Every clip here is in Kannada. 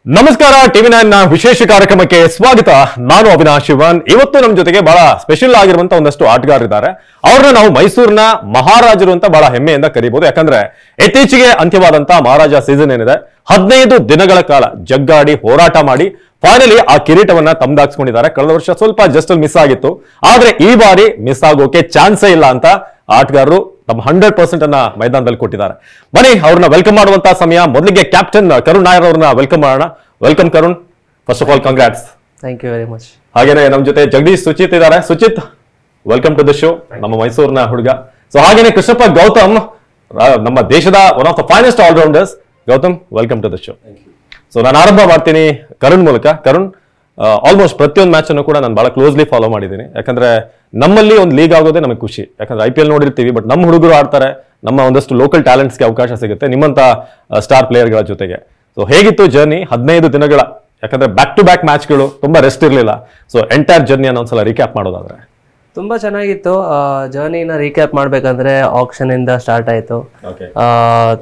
ನಮಸ್ಕಾರ ಟಿವಿ9 ವಿಶೇಷ ಕಾರ್ಯಕ್ರಮಕ್ಕೆ ಸ್ವಾಗತ. ನಾನು ಅವಿನಾಶ್ ಶಿವನ್. ಇವತ್ತು ನಮ್ಮ ಜೊತೆಗೆ ಬಹಳ ಸ್ಪೆಷಲ್ ಆಗಿರುವಂತ ಒಂದಷ್ಟು ಆಟಗಾರರಿದ್ದಾರೆ. ಅವ್ರನ್ನ ನಾವು ಮೈಸೂರಿನ ಮಹಾರಾಜರು ಅಂತ ಬಹಳ ಹೆಮ್ಮೆಯಿಂದ ಕರೀಬಹುದು. ಯಾಕಂದ್ರೆ ಇತ್ತೀಚೆಗೆ ಅಂತ್ಯವಾದಂತ ಮಹಾರಾಜ ಸೀಸನ್ ಏನಿದೆ 15 ದಿನಗಳ ಕಾಲ ಜಗ್ಗಾಡಿ ಹೋರಾಟ ಮಾಡಿ ಫೈನಲಿ ಆ ಕಿರೀಟವನ್ನ ತಮ್ಮದಾಗಿಸ್ಕೊಂಡಿದ್ದಾರೆ. ಕಳೆದ ವರ್ಷ ಸ್ವಲ್ಪ ಜಸ್ಟ್ ಮಿಸ್ ಆಗಿತ್ತು, ಆದ್ರೆ ಈ ಬಾರಿ ಮಿಸ್ ಆಗೋಕೆ ಚಾನ್ಸೇ ಇಲ್ಲ ಅಂತ ಆಟಗಾರರು ತಮ್ಮ 100% ಅನ್ನ ಮೈದಾನದಲ್ಲಿ ಕೊಟ್ಟಿದ್ದಾರೆ. ಬನ್ನಿ ಅವ್ರನ್ನ ವೆಲ್ಕಮ್ ಮಾಡುವಂತ ಸಮಯ. ಮೊದಲಿಗೆ ಕ್ಯಾಪ್ಟನ್ ಕರುಣ್ ನಾಯರ್ ಅವ್ರನ್ನ ವೆಲ್ಕಮ್ ಮಾಡೋಣ. Welcome Karun. First of all congrats. Thank you very much. ಹಾಗೇನೆ ನಮ್ಮ ಜೊತೆ ಜಗದೀಶ್ ಸುಚಿತ್ ಇದ್ದಾರೆ. Suchith, welcome to the show. ನಮ್ಮ ಮೈಸೂರಿನ ಹುಡುಗ. ಸೊ ಹಾಗೇನೆ ಕೃಷ್ಣಪ್ಪ ಗೌತಮ್, ನಮ್ಮ ದೇಶದ one of the finest allrounders. Gowtham, welcome to the show. So ನಾನು ಆರಂಭ ಮಾಡ್ತೀನಿ ಕರುಣ್ ಮೂಲಕ. ಕರುಣ್, ಆಲ್ಮೋಸ್ಟ್ ಪ್ರತಿಯೊಂದು ಮ್ಯಾಚ್ ಅನ್ನು ಕೂಡ ನಾನು ಬಹಳ ಕ್ಲೋಸ್ಲಿ ಫಾಲೋ ಮಾಡಿದ್ದೀನಿ. ಯಾಕಂದ್ರೆ ನಮ್ಮಲ್ಲಿ ಒಂದು ಲೀಗ್ ಆಗೋದೇ ನಮಗೆ ಖುಷಿ. ಯಾಕಂದ್ರೆ IPL ನೋಡಿರ್ತೀವಿ, ಬಟ್ ನಮ್ಮ ಹುಡುಗರು ಆಡ್ತಾರೆ, ನಮ್ಮ ಒಂದಷ್ಟು ಲೋಕಲ್ ಟ್ಯಾಲೆಂಟ್ಸ್ಗೆ ಅವಕಾಶ ಸಿಗುತ್ತೆ ನಿಮ್ಮಂತ ಸ್ಟಾರ್ ಪ್ಲೇಯರ್ಗಳ ಜೊತೆಗೆ. ಸೊ ಹೇಗಿತ್ತು ಜರ್ನಿ 15 ದಿನಗಳ? ಯಾಕಂದ್ರೆ ಬ್ಯಾಕ್ ಟು ಬ್ಯಾಕ್ ಮ್ಯಾಚ್ಗಳು, ತುಂಬಾ ರೆಸ್ಟ್ ಇರಲಿಲ್ಲ. ಸೊ ಎಂಟೈರ್ ಜರ್ನಿ ಅನ್ನೋ ಒಂದ್ಸಲ ರೀಕ್ಯಾಪ್ ಮಾಡೋದಾದ್ರೆ. ತುಂಬಾ ಚೆನ್ನಾಗಿತ್ತು. ಜರ್ನಿನ ರೀಕ್ಯಾಪ್ ಮಾಡ್ಬೇಕಂದ್ರೆ ಆಕ್ಷನ್ ಇಂದ ಸ್ಟಾರ್ಟ್ ಆಯ್ತು.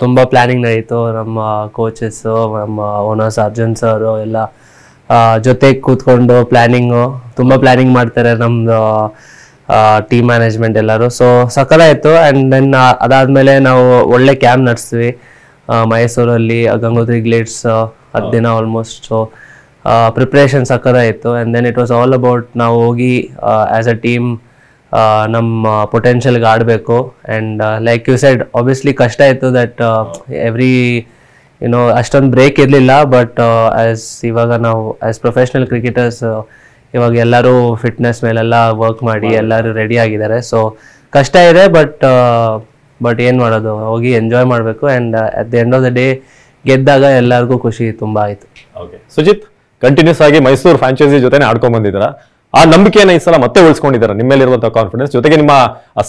ತುಂಬಾ ಪ್ಲಾನಿಂಗ್ ನಡೀತು. ನಮ್ಮ ಕೋಚಸ್, ನಮ್ಮ ಓನರ್ಸ್, ಅರ್ಜುನ್ ಸರ್ ಎಲ್ಲ ಜೊತೆಗೆ ಕೂತ್ಕೊಂಡು ತುಂಬಾ ಪ್ಲಾನಿಂಗ್ ಮಾಡ್ತಾರೆ ನಮ್ದು ಟೀಮ್ ಮ್ಯಾನೇಜ್ಮೆಂಟ್ ಎಲ್ಲರೂ. ಸೊ ಸಕಲಾಯಿತು. ಆ್ಯಂಡ್ ದೆನ್ ಅದಾದ್ಮೇಲೆ ನಾವು ಒಳ್ಳೆ ಕ್ಯಾಂಪ್ ನಡೆಸ್ತೀವಿ ಮೈಸೂರಲ್ಲಿ, ಗಂಗೋತ್ರಿ ಗ್ಲೇಡ್ಸ್ 10 ದಿನ ಆಲ್ಮೋಸ್ಟ್. ಸೊ ಪ್ರಿಪ್ರೇಷನ್ ಸಕಲಾಯಿತು. And then it was all about ನಾವು ಹೋಗಿ ಆ್ಯಸ್ ಅ ಟೀಮ್ ನಮ್ಮ ಪೊಟೆನ್ಷಿಯಲ್ಗೆ ಆಡಬೇಕು. And like you said, obviously ಕಷ್ಟ ಇತ್ತು ದಟ್ ಎವ್ರಿ ಅಷ್ಟೊಂದು ಬ್ರೇಕ್ ಇರಲಿಲ್ಲ. ಬಟ್ ಇವಾಗ ನಾವು ಆಸ್ ಪ್ರೊಫೆಷ್ನಲ್ ಕ್ರಿಕೆಟರ್ಸ್ ಇವಾಗ ಎಲ್ಲರೂ ಫಿಟ್ನೆಸ್ ಮೇಲೆಲ್ಲ ವರ್ಕ್ ಮಾಡಿ ಎಲ್ಲರೂ ರೆಡಿ ಆಗಿದ್ದಾರೆ. ಸೊ ಕಷ್ಟ ಇದೆ, ಬಟ್ ಏನು ಮಾಡೋದು, ಹೋಗಿ ಎಂಜಾಯ್ ಮಾಡಬೇಕು. And at the end of the day ಗೆದ್ದಾಗ ಎಲ್ಲರಿಗೂ ಖುಷಿ ತುಂಬ ಆಯಿತು. ಸುಜಿತ್, ಕಂಟಿನ್ಯೂಸ್ ಆಗಿ ಮೈಸೂರು ಫ್ರಾಂಚೈಸಿ ಜೊತೆ ಆಡ್ಕೊಂಡ್ ಬಂದಿದ್ದೀರಾ. ಆ ನಂಬಿಕೆನ ಈ ಸಲ ಮತ್ತೆ ಉಳಿಸ್ಕೊಂಡಿದ್ದಾರೆ, ನಿಮ್ಮೇಲಿರುವಂತಹ ಕಾನ್ಫಿಡೆನ್ಸ್ ಜೊತೆಗೆ ನಿಮ್ಮ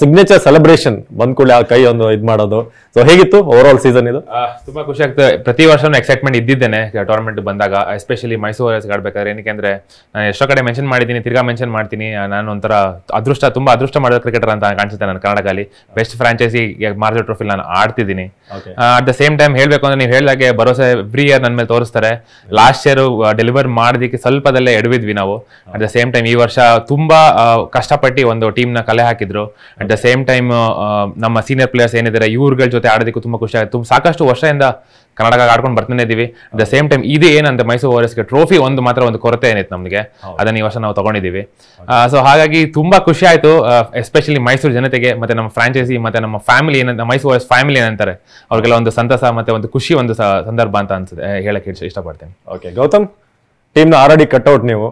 ಸಿಗ್ನೇಚರ್ ಸೆಲೆಬ್ರೇಷನ್ ಬಂದ್ ಕೂಡಲೇ ಆ ಕೈ ಒಂದು ಇದು ಮಾಡೋದು. ಸೊ ಹೇಗಿತ್ತು ಓವರ್ ಆಲ್ ಸೀಸನ್ ಇದು? ತುಂಬಾ ಖುಷಿ ಆಗ್ತದೆ. ಪ್ರತಿ ವರ್ಷ ಎಕ್ಸೈಟ್ಮೆಂಟ್ ಇದ್ದಿದ್ದೇನೆ ಟೂರ್ನಮೆಂಟ್ ಬಂದಾಗ, ಎಸ್ಪೆಷಲಿ ಮೈಸೂರು ವಾರಿಯರ್ಸ್ ಆಡ್ಬೇಕಾದ್ರೆ. ಏನಕ್ಕೆ ಅಂದ್ರೆ ನಾನು ಎಷ್ಟೋ ಕಡೆ ಮೆನ್ಷನ್ ಮಾಡಿದ್ದೀನಿ, ತಿರ್ಗಾ ಮೆನ್ಷನ್ ಮಾಡ್ತೀನಿ, ನಾನು ಒಂಥರ ತುಂಬಾ ಅದೃಷ್ಟ ಮಾಡಿದ ಕ್ರಿಕೆಟರ್ ಅಂತ ಕಾಣಿಸುತ್ತೆ ನನ್ನ ಕರ್ನಾಟಕದಲ್ಲಿ. ಬೆಸ್ಟ್ ಫ್ರಾಂಚೈಸಿ ಮಹಾರಾಜ ಟ್ರೋಫಿ ನಾನು ಆಡ್ತಿದ್ದೀನಿ. ಅಟ್ ದ ಸೇಮ್ ಟೈಮ್ ಹೇಳ್ಬೇಕು ಅಂದ್ರೆ, ನೀವು ಹೇಳಿದಾಗೆ ಭರೋಸೆ ಎವ್ರಿ ಇಯರ್ ನನ್ನ ಮೇಲೆ ತೋರಿಸ್ತಾರೆ. ಲಾಸ್ಟ್ ಇಯರ್ ಡೆಲಿವರ್ ಮಾಡೋದಕ್ಕೆ ಸ್ವಲ್ಪದಲ್ಲೇ ಎಡವಿದ್ವಿ ನಾವು. ಅಟ್ ದ ಸೇಮ್ ಟೈಮ್ ಈ ವರ್ಷ ತುಂಬಾ ಕಷ್ಟಪಟ್ಟು ಒಂದು ಟೀಮ್ ನ ಕಲೆ ಹಾಕಿದ್ರು. ಅಟ್ ದ ಸೇಮ್ ಟೈಮ್ ನಮ್ಮ ಸೀನಿಯರ್ ಪ್ಲೇಯರ್ಸ್ ಏನಿದ್ದಾರೆ ಇವ್ರಗಳ ಜೊತೆ ಆಡೋದಕ್ಕೂ ತುಂಬಾ ಖುಷಿ ಆಗುತ್ತೆ. ಸಾಕಷ್ಟು ವರ್ಷದಿಂದ ಕರ್ನಾಟಕ ಆಡ್ಕೊಂಡು ಬರ್ತಾನೆ ಇದೀವಿ. ಅಟ್ ದ ಸೇಮ್ ಟೈಮ್ ಇದು ಏನಂತ ಮೈಸೂರು ವಾರಿಯರ್ಸ್ಗೆ ಟ್ರೋಫಿ ಒಂದು ಕೊರತೆ ಏನಿತ್ತು ನಮಗೆ, ಅದನ್ನ ಈ ವರ್ಷ ನಾವು ತಗೊಂಡಿದ್ದೀವಿ. ಸೊ ಹಾಗಾಗಿ ತುಂಬಾ ಖುಷಿ ಆಯ್ತು, ಎಸ್ಪೆಷಲಿ ಮೈಸೂರು ಜನತೆಗೆ, ಮತ್ತೆ ನಮ್ಮ ಫ್ರಾಂಚೈಸಿ, ಮತ್ತೆ ನಮ್ಮ ಫ್ಯಾಮಿಲಿ ಏನಂತ ಮೈಸೂರು ವಾರಿಯರ್ಸ್ ಫ್ಯಾಮಿಲಿ ಏನಂತಾರೆ ಅವ್ರಿಗೆಲ್ಲ ಒಂದು ಸಂತಸ ಮತ್ತೆ ಒಂದು ಖುಷಿ ಒಂದು ಸಂದರ್ಭ ಅಂತ ಅನ್ಸುತ್ತೆ, ಹೇಳಕ್ ಇಷ್ಟಪಡ್ತೇನೆ. ಓಕೆ ಗೌತಮ್, ಟೀಮ್ನ ಆಲ್ರೆಡಿ ಕಟ್ಔಟ್ ನೀವು.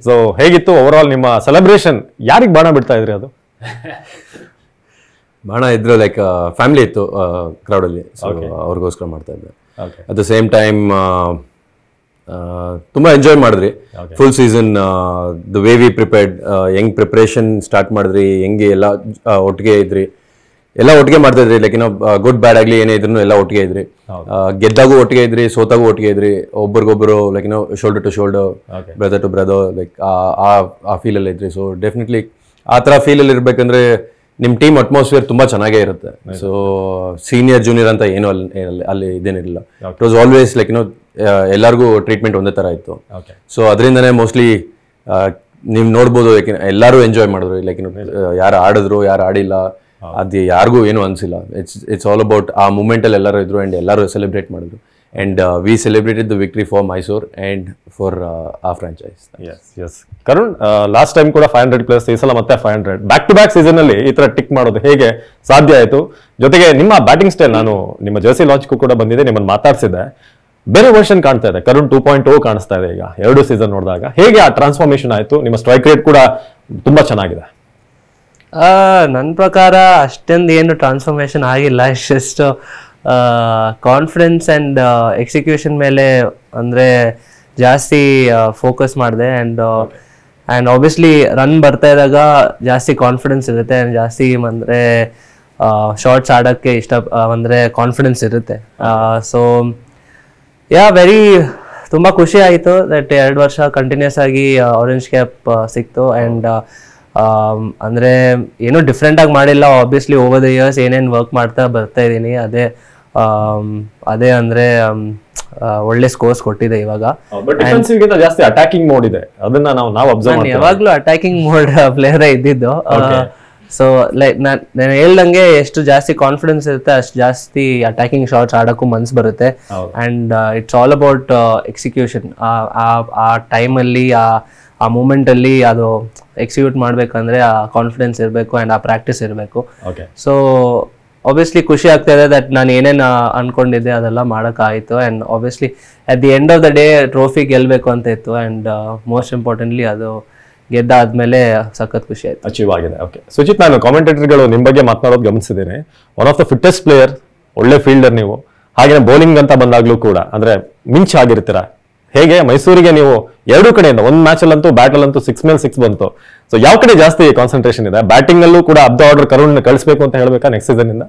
ಸೊ ಹೇಗಿತ್ತು ಓವರ್ ಆಲ್ ನಿಮ್ಮ ಸೆಲೆಬ್ರೇಷನ್? ಯಾರಿಗೆ ಬಾಣ ಬಿಡ್ತಾ ಇದ್ರಿ? ಅದು ಬಾಣ ಇದ್ರು ಲೈಕ್ ಫ್ಯಾಮಿಲಿ ಇತ್ತು ಕ್ರೌಡಲ್ಲಿ, ಅವ್ರಿಗೋಸ್ಕರ ಮಾಡ್ತಾ ಇದ್ದೆ. ಅಟ್ ದ ಸೇಮ್ ಟೈಮ್ ತುಂಬಾ ಎಂಜಾಯ್ ಮಾಡಿದ್ರಿ full season. The way we prepared, ಹೆಂಗ್ ಪ್ರಿಪರೇಷನ್ ಸ್ಟಾರ್ಟ್ ಮಾಡಿದ್ರಿ, ಹೆಂಗೆ ಎಲ್ಲ ಒಟ್ಟಿಗೆ ಇದ್ರಿ, ಎಲ್ಲ ಒಟ್ಟಿಗೆ ಮಾಡ್ತಾ ಇದ್ರಿ. ಲೈಕ್ ಗುಡ್ ಬ್ಯಾಡ್ ಆಗ್ಲಿ ಏನೇ ಇದ್ರು ಎಲ್ಲ ಒಟ್ಟಿಗೆ ಇದ್ರಿ. ಗೆದ್ದಾಗೂ ಒಟ್ಟಿಗೆ ಇದ್ರಿ, ಸೋತಾಗೂ ಒಟ್ಟಿಗೆ ಇದ್ರಿ, ಒಬ್ಬರಿಗೊಬ್ಬರು like shoulder to shoulder, brother to brother, like ಆ ಫೀಲಲ್ಲಿ ಇದ್ರಿ. ಸೊ ಡೆಫಿನೆಟ್ಲಿ ಆ ಥರ ಫೀಲಲ್ಲಿ ಇರ್ಬೇಕಂದ್ರೆ ನಿಮ್ಮ ಟೀಮ್ ಅಟ್ಮಾಸ್ಫಿಯರ್ ತುಂಬಾ ಚೆನ್ನಾಗೇ ಇರುತ್ತೆ. ಸೊ ಸೀನಿಯರ್ ಜೂನಿಯರ್ ಅಂತ ಏನು ಅಲ್ಲಿ ಇದೇನಿರಲಿಲ್ಲ. ಇಟ್ ವಾಸ್ ಆಲ್ವೇಸ್ ಲೈಕ್ ಎಲ್ಲರಿಗೂ ಟ್ರೀಟ್ಮೆಂಟ್ ಒಂದೇ ಥರ ಇತ್ತು. ಸೊ ಅದರಿಂದನೇ ಮೋಸ್ಟ್ಲಿ ನೀವು ನೋಡ್ಬೋದು, ಎಲ್ಲರೂ ಎಂಜಾಯ್ ಮಾಡಿದ್ರು. ಲೈಕ್ ಯಾರು ಆಡಿದ್ರು, ಯಾರು ಆಡಿಲ್ಲ, ಅದು ಯಾರಿಗೂ ಏನು ಅನಿಸಿಲ್ಲ. ಇಟ್ಸ್ ಆಲ್ ಅಬೌಟ್ ಆ ಮೂಮೆಂಟಲ್ಲಿ ಎಲ್ಲರೂ ಇದ್ರು ಆ್ಯಂಡ್ ಎಲ್ಲರೂ ಸೆಲೆಬ್ರೇಟ್ ಮಾಡಿದ್ರು. And we celebrated the victory for Mysore and for ಆ ಫ್ರಾಂಚೈಸ್. ಕರುಣ್, ಲಾಸ್ಟ್ ಟೈಮ್ ಕೂಡ 500+, ಈ ಸಲ ಮತ್ತೆ 500. ಬ್ಯಾಕ್ ಟು ಬ್ಯಾಕ್ ಸೀಸನ್ ಅಲ್ಲಿ ಈ ತರ ಟಿಕ್ ಮಾಡೋದು ಹೇಗೆ ಸಾಧ್ಯ ಆಯಿತು? ಜೊತೆಗೆ ನಿಮ್ಮ ಬ್ಯಾಟಿಂಗ್ ಸ್ಟೈಲ್, ನಾನು ನಿಮ್ಮ ಜರ್ಸಿ ಲಾಂಚ್ಗೂ ಕೂಡ ಬಂದಿದೆ, ನಿಮ್ಮನ್ನು ಮಾತಾಡ್ಸಿದ್ದೆ, ಬೇರೆ ವರ್ಷನ್ ಕಾಣ್ತಾ ಇದೆ. ಕರುಣ್ 2.0 ಕಾಣಿಸ್ತಾ ಇದೆ ಈಗ 2 ಸೀಸನ್ ನೋಡಿದಾಗ. ಹೇಗೆ ಆ ಟ್ರಾನ್ಸ್ಫಾರ್ಮೇಶನ್ ಆಯಿತು? ನಿಮ್ಮ ಸ್ಟ್ರೈಕ್ ರೇಟ್ ಕೂಡ ತುಂಬಾ ಚೆನ್ನಾಗಿದೆ. ನನ್ನ ಪ್ರಕಾರ ಅಷ್ಟೊಂದು ಏನು ಟ್ರಾನ್ಸ್ಫಾರ್ಮೇಶನ್ ಆಗಿಲ್ಲ. ಜಸ್ಟ್ ಕಾನ್ಫಿಡೆನ್ಸ್ ಆ್ಯಂಡ್ ಎಕ್ಸಿಕ್ಯೂಷನ್ ಮೇಲೆ ಅಂದರೆ ಜಾಸ್ತಿ ಫೋಕಸ್ ಮಾಡಿದೆ. ಆ್ಯಂಡ್ ಆಬ್ವಿಯಸ್ಲಿ ರನ್ ಬರ್ತಾ ಇದ್ದಾಗ ಜಾಸ್ತಿ ಕಾನ್ಫಿಡೆನ್ಸ್ ಇರುತ್ತೆ, ಆ್ಯಂಡ್ ಜಾಸ್ತಿ ಅಂದರೆ ಶಾರ್ಟ್ಸ್ ಆಡೋಕ್ಕೆ ಅಂದರೆ ಕಾನ್ಫಿಡೆನ್ಸ್ ಇರುತ್ತೆ. ಸೊ ತುಂಬ ಖುಷಿ ಆಯಿತು ದಟ್ 2 ವರ್ಷ ಕಂಟಿನ್ಯೂಸ್ ಆಗಿ ಆರೆಂಜ್ ಕ್ಯಾಪ್ ಸಿಕ್ತು. ಆ್ಯಂಡ್ ಅಂದರೆ ಏನೂ ಡಿಫ್ರೆಂಟಾಗಿ ಮಾಡಿಲ್ಲ. ಆಬ್ವಿಯಸ್ಲಿ ಓವರ್ ದ ಇಯರ್ಸ್ ಏನೇನು ವರ್ಕ್ ಮಾಡ್ತಾ ಬರ್ತಾ ಇದ್ದೀನಿ, ಅದೇ ಅಂದರೆ ಒಳ್ಳೆ ಸ್ಕೋರ್ಸ್ ಕೊಟ್ಟಿದೆ ಇವಾಗ. ಬಟ್ ಡಿಫೆನ್ಸಿವ್ ಗಿಂತ ಜಾಸ್ತಿ ಅಟ್ಯಾಕಿಂಗ್ ಮೋಡ್ ಇದೆ, ಅದನ್ನ ನಾವು ಅಬ್ಸರ್ವ್ ಮಾಡ್ತೀವಿ. ಯಾವಾಗ್ಲೂ ಅಟ್ಯಾಕಿಂಗ್ ಮೋಡ್ ಪ್ಲೇಯರ್ ಇದ್ದಿದ್ದು. ಸೊ ಲೈಕ್ ನಾನು ಹೇಳ್ದಂಗೆ ಎಷ್ಟು ಜಾಸ್ತಿ ಕಾನ್ಫಿಡೆನ್ಸ್ ಇರುತ್ತೆ ಅಷ್ಟು ಜಾಸ್ತಿ ಅಟ್ಯಾಕಿಂಗ್ ಶಾಟ್ಸ್ ಆಡೋಕ್ಕೂ ಮನ್ಸು ಬರುತ್ತೆ. And it's all about execution. ಆ ಟೈಮಲ್ಲಿ ಆ ಮೂಮೆಂಟಲ್ಲಿ ಅದು ಎಕ್ಸಿಕ್ಯೂಟ್ ಮಾಡಬೇಕಂದ್ರೆ ಆ ಕಾನ್ಫಿಡೆನ್ಸ್ ಇರಬೇಕು ಆ್ಯಂಡ್ ಆ ಪ್ರಾಕ್ಟೀಸ್ ಇರಬೇಕು. ಸೊ ಆಬ್ವಿಯಸ್ಲಿ ಖುಷಿ ಆಗ್ತಾ ಇದೆ ದಟ್ ನಾನು ಏನೇನು ಅನ್ಕೊಂಡಿದ್ದೆ ಅದೆಲ್ಲ ಮಾಡೋಕ್ಕಾಯಿತು. And obviously at the end of the day trophy ಗೆಲ್ಲಬೇಕು ಅಂತ ಇತ್ತು. ಆ್ಯಂಡ್ ಮೋಸ್ಟ್ ಇಂಪಾರ್ಟೆಂಟ್ಲಿ ಅದು ಗೆದ್ದಾದ್ಮೇಲೆ ಸಖತ್ ಖುಷಿ ಆಯ್ತು, ಅಚೀವ್ ಆಗಿದೆ. ಓಕೆ ಸುಜಿತ್, ನಾನು ಕಾಮೆಂಟೇಟರ್ಗಳು ನಿಮ್ಮ ಬಗ್ಗೆ ಮಾತನಾಡೋದು ಗಮನಿಸಿದ್ದೇನೆ. One of the fittest player, ಒಳ್ಳೆ ಫೀಲ್ಡರ್ ನೀವು. ಹಾಗೆ ಬೌಲಿಂಗ್ ಅಂತ ಬಂದಾಗ್ಲೂ ಕೂಡ ಅಂದ್ರೆ ಮಿಂಚ್ ಆಗಿರ್ತೀರಾ. ಹೇಗೆ ಮೈಸೂರಿಗೆ ನೀವು ಎರಡೂ ಕಡೆಯಿಂದ ಒಂದು ಮ್ಯಾಚ್ ಅಲ್ಲಂತೂ ಬ್ಯಾಟಲ್ಲಂತೂ 6 ಮೇಲೆ 6 ಬಂತು. ಸೊ ಯಾವ ಕಡೆ ಜಾಸ್ತಿ ಕಾನ್ಸಂಟ್ರೇಷನ್ ಇದೆ? ಬ್ಯಾಟಿಂಗ್ ನಲ್ಲೂ ಕೂಡ ಅಬ್ದ ಆರ್ಡರ್ ಕರುಣ್ ಕಳಿಸ್ಬೇಕು ಅಂತ ಹೇಳ್ಬೇಕಾ ನೆಕ್ಸ್ಟ್ ಸೀಸನ್ ಇಂದ?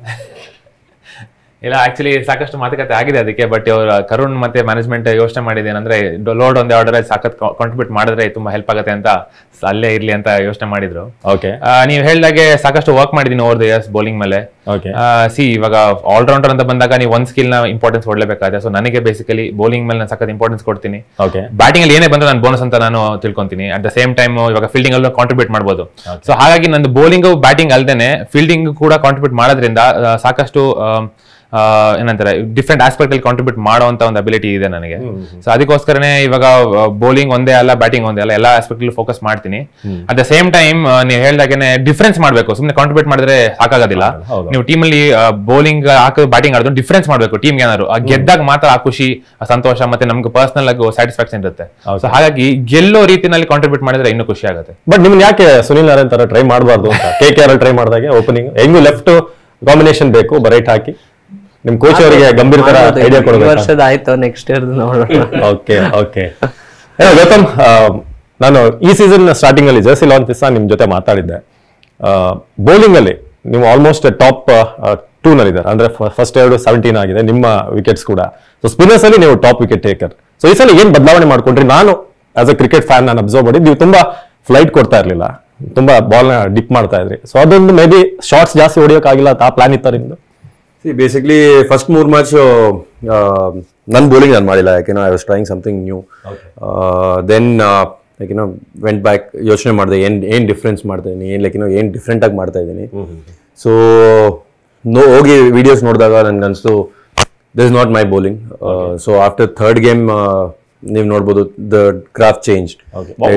ಇಲ್ಲ, ಆಕ್ಚುಲಿ ಸಾಕಷ್ಟು ಮಾತುಕತೆ ಆಗಿದೆ ಅದಕ್ಕೆ. ಬಟ್ ಇವರು ಕರುಣ್ ಮತ್ತೆ ಮ್ಯಾನೇಜ್ಮೆಂಟ್ ಯೋಚನೆ ಮಾಡಿದ್ದೇನೆಂದ್ರೆ ಲೋಡ್ ಒಂದೇ ಆರ್ಡರ್ ಸಾಕತ್ ಕಾಂಟ್ರಿಬ್ಯೂಟ್ ಮಾಡಿದ್ರೆ ತುಂಬಾ ಹೆಲ್ಪ್ ಆಗುತ್ತೆ ಅಂತ ಅಲ್ಲೇ ಇರ್ಲಿ ಅಂತ ಯೋಚನೆ ಮಾಡಿದ್ರು. ಓಕೆ, ನೀವು ಹೇಳ್ದಾಗೆ ಸಾಕಷ್ಟು ವರ್ಕ್ ಮಾಡಿದೀನಿ ಓವರ್ ದ ಇಯರ್ಸ್ ಬೌಲಿಂಗ್ ಮೇಲೆ. ಇವಾಗ ಆಲ್ರೌಂಡರ್ ಅಂತ ಬಂದಾಗ ನೀವು ಒಂದ್ ಸ್ಕಿಲ್ ನ ಇಂಪಾರ್ಟೆನ್ಸ್ ಕೊಡ್ಲೇಬೇಕಾಗುತ್ತೆ. ಸೊ ನನಗೆ ಬೇಸಿಕಲಿ ಬೌಲಿಂಗ್ ಮೇಲೆ ನಾನು ಸಖತ್ ಇಂಪಾರ್ಟೆನ್ಸ್ ಕೊಡ್ತೀನಿ. ಬ್ಯಾಟಿಂಗ್ ಅಲ್ಲಿ ಏನೇ ಬಂದ್ರೆ ನಾನು ಬೋನಸ್ ಅಂತ ನಾನು ತಿಳ್ಕೊಂತೀನಿ. ಅಟ್ ದ ಸೇಮ್ ಟೈಮ್ ಇವಾಗ ಫೀಲ್ಡಿಂಗ್ ಅಲ್ಲೂ ಕಾಂಟ್ರಿಬ್ಯೂಟ್ ಮಾಡಬಹುದು. ಸೊ ಹಾಗಾಗಿ ನಂದು ಬೌಲಿಂಗ್ ಬ್ಯಾಟಿಂಗ್ ಅಲ್ದೇನೆ ಫೀಲ್ಡಿಂಗ್ ಕೂಡ ಕಾಂಟ್ರಿಬ್ಯೂಟ್ ಮಾಡೋದ್ರಿಂದ ಸಾಕಷ್ಟು ಏನಂತಾರೆ ಡಿಫ್ರೆಂಟ್ ಆಸ್ಪೆಕ್ಟ್ ಅಲ್ಲಿ ಕಾಂಟ್ರಿಬ್ಯೂಟ್ ಮಾಡುವಂತ ಒಂದು ಅಬಿಲಿಟಿ ಇದೆ ನನಗೆ. ಸೊ ಅದಕ್ಕೋಸ್ಕರನೇ ಇವಾಗ ಬೌಲಿಂಗ್ ಒಂದೇ ಅಲ್ಲ, ಬ್ಯಾಟಿಂಗ್ ಒಂದೇ ಅಲ್ಲ, ಎಲ್ಲಾ ಆಸ್ಪೆಕ್ಟ್ ಅಲ್ಲಿ ಫೋಕಸ್ ಮಾಡ್ತೀನಿ. ಅಟ್ ದ ಸೇಮ್ ಟೈಮ್ ನೀವು ಹೇಳ್ದಾಗೇನೆ ಡಿಫ್ರೆನ್ಸ್ ಮಾಡಬೇಕು. ಸುಮ್ಮನೆ ಕಾಂಟ್ರಿಬ್ಯೂಟ್ ಮಾಡಿದ್ರೆ ಸಾಕಾಗೋದಿಲ್ಲ. ನೀವು ಟೀಮ್ ಅಲ್ಲಿ ಬೌಲಿಂಗ್ ಹಾಕಿ ಬ್ಯಾಟಿಂಗ್ ಆಡಿದ್ರು ಡಿಫ್ರೆನ್ಸ್ ಮಾಡಬೇಕು ಟೀಮ್ ಏನಾದ್ರು. ಗೆದ್ದಾಗ ಮಾತ್ರ ಆ ಖುಷಿ, ಆ ಸಂತೋಷ ಮತ್ತೆ ನಮ್ಗೆ ಪರ್ಸನಲ್ ಆಗಿ ಸ್ಯಾಟಿಸ್ಫ್ಯಾಕ್ಷನ್ ಇರುತ್ತೆ. ಸೊ ಹಾಗಾಗಿ ಗೆಲ್ಲೋ ರೀತಿನಲ್ಲಿ ಕಾಂಟ್ರಿಬ್ಯೂಟ್ ಮಾಡಿದ್ರೆ ಇನ್ನೂ ಖುಷಿ ಆಗುತ್ತೆ. ಬಟ್ ನಿಮ್ಗೆ ಯಾಕೆ ಸುನಿಲ್ ನಾರಾಯಣ್ ತರ ಟ್ರೈ ಮಾಡಬಾರ್ದು ಅಂತ? KKR ಟ್ರೈ ಮಾಡಿದಾಗೆ ಓಪನಿಂಗ್ ಹೆಂಗು ಲೆಫ್ಟ್ ಕಾಂಬಿನೇಷನ್ ಬೇಕು, ರೈಟ್ ಹಾಕಿ ನಿಮ್ ಕೋಚ್ ಅವರಿಗೆ ಗಂಭೀರ ತರ ಐಡಿಯಾ ಕೊಡಬೇಕು. ವರ್ಷದ ಆಯ್ತು, ನೆಕ್ಸ್ಟ್ ಇಯರ್ ನೋಡೋಣ. ಓಕೆ ಓಕೆ ಗೌತಮ್, ನಾನು ಈ ಸೀಸನ್ ಸ್ಟಾರ್ಟಿಂಗ್ ಅಲ್ಲಿ ಜರ್ಸಿ ಲಾಂಚ್ ದಿವಸ ನಿಮ್ ಜೊತೆ ಮಾತಾಡಿದ್ದೆ. ಬೌಲಿಂಗ್ ಅಲ್ಲಿ ನೀವು ಆಲ್ಮೋಸ್ಟ್ ಟಾಪ್ 2 ನಲ್ಲಿದ್ದಾರೆ. ಅಂದ್ರೆ ಫಸ್ಟ್ 17 ಆಗಿದೆ ನಿಮ್ಮ ವಿಕೆಟ್ಸ್ ಕೂಡ. ಸೊ ಸ್ಪಿನ್ನರ್ಸ್ ಅಲ್ಲಿ ನೀವು ಟಾಪ್ ವಿಕೆಟ್ ಟೇಕರ್. ಸೊ ಈ ಸಲ ಏನ್ ಬದಲಾವಣೆ ಮಾಡ್ಕೊಂಡ್ರಿ? ನಾನು ಆಸ್ ಅ ಕ್ರಿಕೆಟ್ ಫ್ಯಾನ್ ನಾನು ಅಬ್ಸರ್ವ್ ಮಾಡಿದ್ದು ನೀವು ತುಂಬಾ ಫ್ಲೈಟ್ ಕೊಡ್ತಾ ಇರ್ಲಿಲ್ಲ, ತುಂಬಾ ಬಾಲ್ ನ ಡಿಪ್ ಮಾಡ್ತಾ ಇದ್ರಿ. ಸೊ ಅದೊಂದು ಮೇ ಬಿ ಶಾರ್ಟ್ಸ್ ಜಾಸ್ತಿ ಹೊಡಿಯೋಕ್ಕಾಗಿಲ್ಲ ಆ ಪ್ಲಾನ್ ಇತ್ತ ನಿಮ್ದು? ಬೇಸಿಕ್ಲಿ ಫಸ್ಟ್ 3 ಮ್ಯಾಚ್ ನನ್ನ ಬೌಲಿಂಗ್ ನಾನು ಮಾಡಿಲ್ಲ, ಯಾಕೆನೋ I was trying something new. Then ಯಾಕೆನೋ ವೆಂಟ್ ಬ್ಯಾಕ್, ಯೋಚನೆ ಮಾಡಿದೆ ಏನ್ ಡಿಫ್ರೆನ್ಸ್ ಮಾಡ್ತಾ ಇದ್ದೀನಿ, ಏನ್ ಡಿಫ್ರೆಂಟ್ ಆಗಿ ಮಾಡ್ತಾ ಇದ್ದೀನಿ. ಸೊ ಹೋಗಿ ವಿಡಿಯೋಸ್ ನೋಡಿದಾಗ ನನ್ಗೆ ಅನಿಸ್ತು this is not my bowling. So after 3rd game ನೀವು ನೋಡ್ಬೋದು the graph change.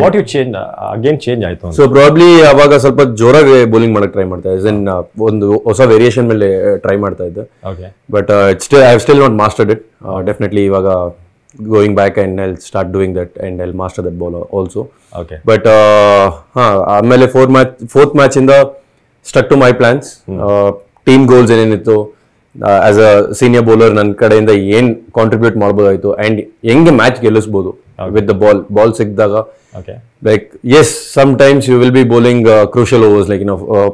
What you change again change ಆಯ್ತು? ಸೊ ಪ್ರಾಬ್ಲಿ ಅವಾಗ ಸ್ವಲ್ಪ ಜೋರಾಗಿ ಬೌಲಿಂಗ್ ಮಾಡಕ್ ಟ್ರೈ ಮಾಡ್ತಾ ಇದ್ದೆ. ಒಂದು ಹೊಸ ವೇರಿಯೇಷನ್ ಮೇಲೆ ಟ್ರೈ ಮಾಡ್ತಾ ಇದ್ದೆ. But I have still not mastered it. Definitely ಇವಾಗ going back and I'll start doing that and I'll master that ball also. But ಆಮೇಲೆ 4th ಮ್ಯಾಚ್ ಇಂದ stuck to my plans. Team goals ಏನೇನಿತ್ತು, ಆಸ್ ಅ ಸೀನಿಯರ್ ಬೌಲರ್ ನನ್ನ ಕಡೆಯಿಂದ ಏನ್ ಕಾಂಟ್ರಿಬ್ಯೂಟ್ ಮಾಡ್ಬೋದಾಯ್ತು ಅಂಡ್ ಹೆಂಗೆ ಮ್ಯಾಚ್ ಗೆಲ್ಲಿಸಬಹುದು ವಿತ್ ದ ಬಾಲ್ ಸಿಕ್ಕಿದಾಗ. Like as sometimes you will be bowling crucial overs, like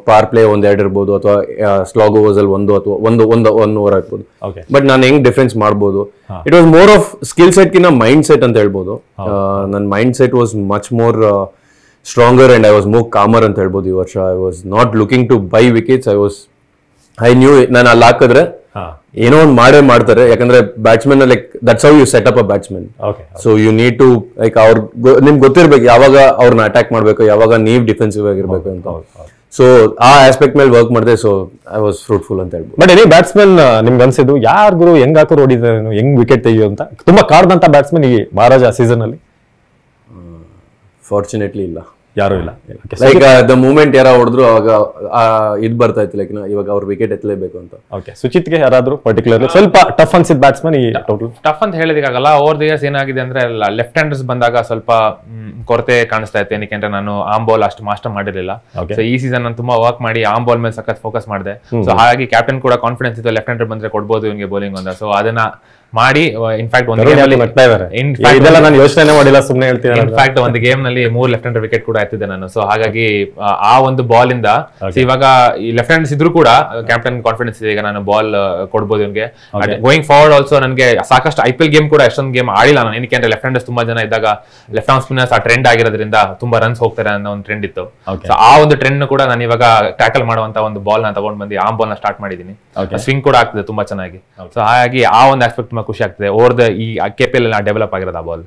power play 1-2 ಇರ್ಬೋದು, ಅಥವಾ ಸ್ಲಾಗ್ ಓವರ್ಸ್ ಅಲ್ಲಿ 1 ಅಥವಾ 1 ಓವರ್ ಆಗ್ಬೋದು. ಬಟ್ ನಾನು ಹೆಂಗ್ ಡಿಫೆನ್ಸ್ ಮಾಡ್ಬೋದು, it was more of skill set ಕಿನ್ನ ಮೈಂಡ್ ಸೆಟ್ ಅಂತ ಹೇಳ್ಬೋದು. ನನ್ನ mind set was much more stronger and I was more calmer ಅಂತ ಹೇಳ್ಬೋದು. ಈ ವರ್ಷ I was not looking to buy wickets. I knew ನಾನು ಅಲ್ಲಿ ಹಾಕಿದ್ರೆ ಏನೋ ಒಂದು ಮಾಡ್ತಾರೆ, ಯಾಕಂದ್ರೆ batsman like that's how you set up a batsman. So you need to like ನಿಮ್ಗೆ ಗೊತ್ತಿರ್ಬೇಕು ಯಾವಾಗ ಅವ್ರನ್ನ ಅಟ್ಯಾಕ್ ಮಾಡ್ಬೇಕು, ಯಾವಾಗ ನೀವು ಡಿಫೆನ್ಸಿವ್ ಆಗಿರ್ಬೇಕು ಅಂತ. ಸೊ ಆ ಆಸ್ಪೆಕ್ಟ್ ಮೇಲೆ ವರ್ಕ್ ಮಾಡಿದೆ. ಸೊ ಐ ವಾಸ್ ಫ್ರೂಟ್ಫುಲ್ ಅಂತ ಹೇಳ್ಬೋದು. ಬಟ್ ಎನಿ ಬ್ಯಾಟ್ಸ್ಮನ್ ನಿಮ್ಗೆ ಅನ್ಸಿದ್ದು ಯಾರು ಹೆಂಗ್ ಹಾಕೋರು ಹೊಡಿತಾರೆ, ಹೆಂಗ್ ವಿಕೆಟ್ ತೆಗಿಯೋ ಅಂತ ತುಂಬಾ ಕಾಡ್ದಂತ ಬ್ಯಾಟ್ಸ್ಮನ್ ಈ ಮಹಾರಾಜ ಸೀಸನ್ ಅಲ್ಲಿ? ಫಾರ್ಚುನೇಟ್ಲಿ ಇಲ್ಲ, ಯಾರು ಇಲ್ಲ. ಲೈಕ್ ದ ಮೂಮೆಂಟ್ ಯಾರ ಹೊಡೆದ್ರು ಅವಾಗ ಇದ್ ಬರ್ತಾ ಇತ್ತು, ಲೈಕ್ ಇವಾಗ ಅವ್ರ ವಿಕೆಟ್ ಎತ್ತಲೇಬೇಕು ಅಂತ. ಓಕೆ, ಸುಚಿತ್ಗೆ ಯಾರಾದ್ರೂ ಪರ್ಟಿಕ್ಯುಲರ್ಲಿ ಸ್ವಲ್ಪ ಟಫ್ ಅನ್ಸಿದ್ ಬ್ಯಾಟ್ಸ್ಮನ್ ಈ ಟೋಟಲ್? ಟಫ್ ಅಂತ ಹೇಳೋದಕ್ಕಾಗಲ್ಲ. ಓವರ್ ದ ಇಯರ್ಸ್ ಏನಾಗಿದೆ ಅಂದ್ರೆ ಲೆಫ್ಟ್ ಹ್ಯಾಂಡರ್ಸ್ ಬಂದಾಗ ಸ್ವಲ್ಪ ಕೊರತೆ ಕಾಣಿಸ್ತಾ ಇತ್ತು. ಏನಕ್ಕೆ ನಾನು ಆರ್ಮ್ ಬಾಲ್ ಅಷ್ಟು ಮಾಸ್ಟರ್ ಮಾಡಿರಲಿಲ್ಲ. ಸೊ ಈ ಸೀಸನ್ ನಾನು ತುಂಬಾ ವರ್ಕ್ ಮಾಡಿ ಆರ್ಮ್ ಬಾಲ್ ಮೇಲೆ ಸಖತ್ ಫೋಕಸ್ ಮಾಡಿದೆ. ಸೊ ಹಾಗಾಗಿ ಕ್ಯಾಪ್ಟನ್ ಕೂಡ ಕಾನ್ಫಿಡೆನ್ಸ್ ಇತ್ತು, ಲೆಫ್ಟ್ ಹ್ಯಾಂಡರ್ ಬಂದ್ರೆ ಕೊಡ್ಬೋದು ಇವನಿಗೆ ಬೌಲಿಂಗ್ ಅಂತ. ಸೊ ಅದನ್ನ ಮಾಡಿ ಇನ್ಫ್ಯಾಕ್ಟ್ ಒಂದು ಯೋಚನೆ ಮಾಡಿಲ್ಲ, ಸುಮ್ಮನೆ ಹೇಳ್ತೀನಿ. ಇನ್ಫ್ಯಾಕ್ಟ್ ಒಂದು ಗೇಮ್ ನಲ್ಲಿ 3 ಲೆಫ್ಟ್ ಹ್ಯಾಂಡರ್ ವಿಕೆಟ್ ಕೂಡ ಎತ್ತಿದ್ದೆ ನಾನು. ಸೊ ಹಾಗಾಗಿ ಆ ಒಂದು ಬಾಲ್ ಇಂದ ಇವಾಗ ಈ ಲೆಫ್ಟ್ ಹ್ಯಾಂಡರ್ಸ್ ಇದ್ರು ಕೂಡ ಕ್ಯಾಪ್ಟನ್ ಕಾನ್ಫಿಡೆನ್ಸ್ ಇದೆ, ಈಗ ನಾನು ಬಾಲ್ ಕೊಡ್ಬೋದು ಇವನಿಗೆ. ಗೋಯಿಂಗ್ ಫಾರ್ವರ್ಡ್ ಆಲ್ಸೋ ನನಗೆ ಸಾಕಷ್ಟು IPL ಗೇಮ್ ಕೂಡ ಎಷ್ಟೊಂದು ಗೇಮ್ ಆಡಿಲ್ಲ ನಾನು. ಏನಕ್ಕೆ ಅಂದ್ರೆ ಲೆಫ್ಟ್ ಹ್ಯಾಂಡರ್ಸ್ ತುಂಬಾ ಜನ ಇದ್ದಾಗ ಲೆಫ್ಟ್ ಆರ್ಮ್ ಸ್ಪಿನ್ನರ್ಸ್ ಆ ಟ್ರೆಂಡ್ ಆಗಿರೋದ್ರಿಂದ ತುಂಬಾ ರನ್ಸ್ ಹೋಗ್ತಾರೆ ಅನ್ನೋ ಒಂದು ಟ್ರೆಂಡ್ ಇತ್ತು. ಸೊ ಆ ಒಂದು ಟ್ರೆಂಡ್ ಕೂಡ ನಾನು ಇವಾಗ ಟ್ಯಾಕಲ್ ಮಾಡುವಂತ ಒಂದು ಬಾಲ್ ನ ತಗೊಂಡ್ ಬಂದು ಆರ್ಮ್ ಬಾಲ್ ನ ಸ್ಟಾರ್ಟ್ ಮಾಡಿದೀನಿ. ಸ್ವಿಂಗ್ ಕೂಡ ಆಗ್ತದೆ ತುಂಬಾ ಚೆನ್ನಾಗಿ. ಸೊ ಹಾಗಾಗಿ ಆ ಒಂದು ಆಸ್ಪೆಕ್ಟ್ ತುಂಬಾ ಖುಷಿ ಆಗ್ತದೆ. ಓವರ್ ದ ಈ KPL ಡೆವಲಪ್ ಆಗಿರೋದು ಆ ಬಾಲ್.